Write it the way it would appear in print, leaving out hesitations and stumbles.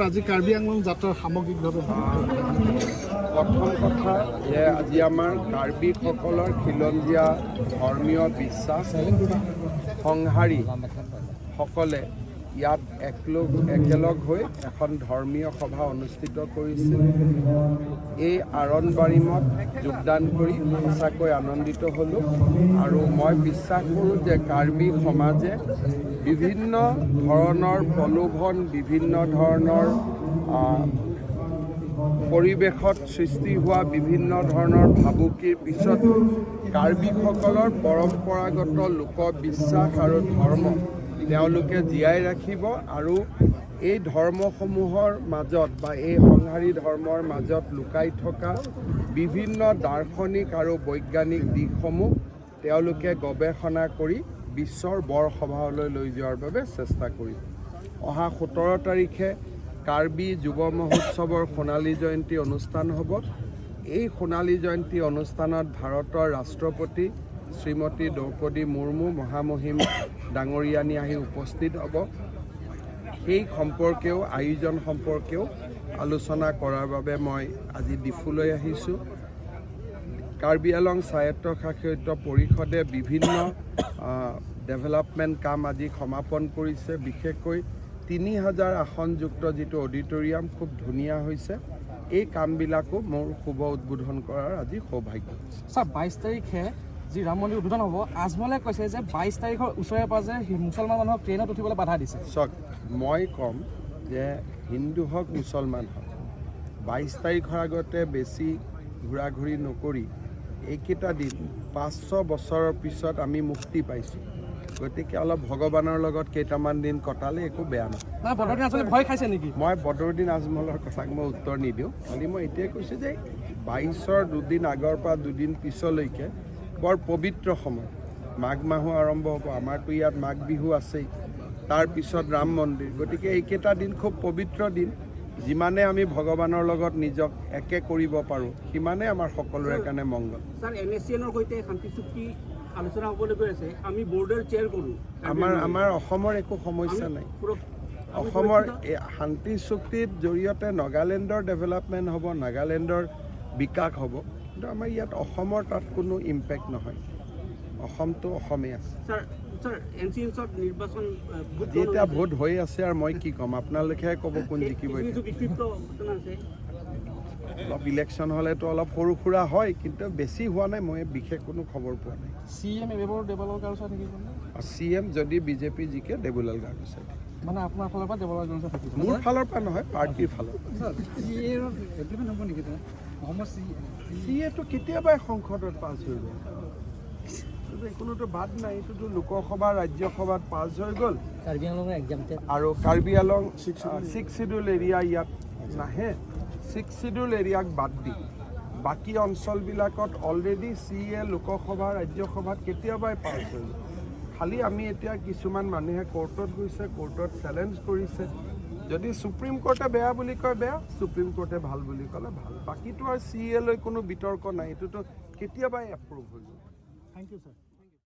Sir আজি কাৰ্বি আংলং যাত্ৰাৰ সামগ্ৰিকভাৱে প্ৰথম কথা যে আজি আমাৰ কাৰ্বিসকলৰ খিলঞ্জীয়া ধৰ্মীয় বিশ্বাস সংহাৰীসকলে ইয়াত একেলগ হৈ এখন ধৰ্মীয় সভা অনুষ্ঠিত কৰিছিল। এই আৰণবাৰীমত যোগদান কৰি সঁচাকৈ আনন্দিত হ'লোঁ আৰু মই বিশ্বাস কৰোঁ যে কাৰ্বি সমাজে বিভিন্ন ধৰণৰ প্ৰলোভন বিভিন্ন ধৰণৰ পৰিৱেশত সৃষ্টি হোৱা বিভিন্ন ধৰণৰ ভাবুকিৰ পিছত কাৰ্বিসকলৰ পৰম্পৰাগত লোকবিশ্বাস আৰু ধৰ্ম তেওঁলোকে জীয়াই ৰাখিব আৰু এই ধৰ্মসমূহৰ মাজত বা এই সংহাৰী ধৰ্মৰ মাজত লুকাই থকা বিভিন্ন দাৰ্শনিক আৰু বৈজ্ঞানিক দিশসমূহ তেওঁলোকে গৱেষণা কৰি বিশ্বৰ বৰসভালৈ লৈ যোৱাৰ বাবে চেষ্টা কৰিব। অহা 17 তাৰিখে কাৰ্বি যুৱ মহোৎসৱৰ সোণালী জয়ন্তী অনুষ্ঠান হ'ব। এই সোণালী জয়ন্তী অনুষ্ঠানত ভাৰতৰ ৰাষ্ট্ৰপতি শ্ৰীমতী দ্ৰৌপদী মুৰ্মু মহামহিম ডাঙৰীয়ানী আহি উপস্থিত হ'ব। সেই সম্পৰ্কেও আয়োজন সম্পৰ্কেও আলোচনা কৰাৰ বাবে মই আজি ডিফুলৈ আহিছোঁ। কাৰ্বি আংলং স্বায়ত্তশাসিত পৰিষদে বিভিন্ন ডেভেলপমেণ্ট কাম আজি সমাপন কৰিছে। বিশেষকৈ 3000 আসনযুক্ত যিটো অডিটৰিয়াম খুব ধুনীয়া হৈছে। এই কামবিলাকো মোৰ শুভ উদ্বোধন কৰাৰ আজি সৌভাগ্য। ছাৰ 22 তাৰিখে যি ৰাম মন্দিৰ উদ্বোধন হ'ব, আজমলে কৈছে যে 22 তাৰিখৰ ওচৰে পাজৰে মুছলমান মানুহক ট্ৰেইনত উঠিবলৈ বাধা দিছে। চাওক, মই ক'ম যে হিন্দু হওক মুছলমান হওক 22 তাৰিখৰ আগতে বেছি ঘূৰা ঘূৰি নকৰি এইকেইটা দিন 500 বছৰৰ পিছত আমি মুক্তি পাইছোঁ। গতিকে অলপ ভগৱানৰ লগত কেইটামান দিন কটালে একো বেয়া নহয়। বদৰুদ্দিন আজমলে ভয় খাইছে নেকি? মই বদৰুদ্দিন আজমলৰ কথাক মই উত্তৰ নিদিওঁ। খালি মই এতিয়াই কৈছোঁ যে 22ৰ দুদিন আগৰ পৰা দুদিন পিছলৈকে বৰ পবিত্ৰ সময়। মাঘ মাহো আৰম্ভ হ'ব। আমাৰতো ইয়াত মাঘ বিহু আছেই, তাৰপিছত ৰাম মন্দিৰ। গতিকে এইকেইটা দিন খুব পবিত্ৰ দিন। যিমানে আমি ভগৱানৰ লগত নিজক একে কৰিব পাৰোঁ সিমানে আমাৰ সকলোৰে কাৰণে মংগল। ছাৰ, NACNৰ সৈতে শান্তি চুক্তি আলোচনা হ'বলৈ গৈ আছে। আমি বৰ্ডাৰ চেয়াৰ কৰোঁ। আমাৰ অসমৰ একো সমস্যা নাই। অসমৰ শান্তি চুক্তিৰ জৰিয়তে নাগালেণ্ডৰ ডেভেলপমেণ্ট হ'ব, নাগালেণ্ডৰ বিকাশ হ'ব। কিন্তু আমাৰ ইয়াত অসমৰ তাত কোনো ইম্পেক্ট নহয়। অসমটো অসমেই আছে। এতিয়া ভোট হৈ আছে আৰু মই কি ক'ম, আপোনালোকেহে ক'ব কোন জিকিব। অলপ ইলেকশ্যন হ'লেতো অলপ সৰু সুৰা হয়, কিন্তু বেছি হোৱা নাই। মই বিশেষ কোনো খবৰ পোৱা নাই। CM যদি বিজেপি জিকে দেবুলাল গাৰ্গৰ চাই থাকিব। মানে আপোনাৰ ফালৰ পৰা দেবুলাল গাৰ্গৰ চাই থাকিব? মোৰ ফালৰ পৰা নহয়, পাৰ্টিৰ ফালৰ পৰা। CAটো কেতিয়াবাই সংসদত পাছ হৈ গ'ল। কোনোতো বাদ নাই। এইটোতো লোকসভা ৰাজ্যসভাত পাছ হৈ গ'ল আৰু কাৰ্বি আংলং 6 শিডিউল এৰিয়া ইয়াত নাহে। 6 শিডিউল এৰিয়াক বাদ দি বাকী অঞ্চলবিলাকত অলৰেডি CA লোকসভা ৰাজ্যসভাত কেতিয়াবাই পাছ হৈ গ'ল। খালি আমি এতিয়া কিছুমান মানুহে কোৰ্টত গৈছে, কোৰ্টত চেলেঞ্জ কৰিছে। যদি সুপ্ৰিম কোৰ্টে বেয়া বুলি কয় বেয়া, সুপ্ৰিম কোৰ্টে ভাল বুলি ক'লে ভাল। বাকীটো আৰু CA লৈ কোনো বিতৰ্ক নাই। এইটোতো কেতিয়াবাই এপ্ৰুভ হৈ গ'ল। Thank you sir.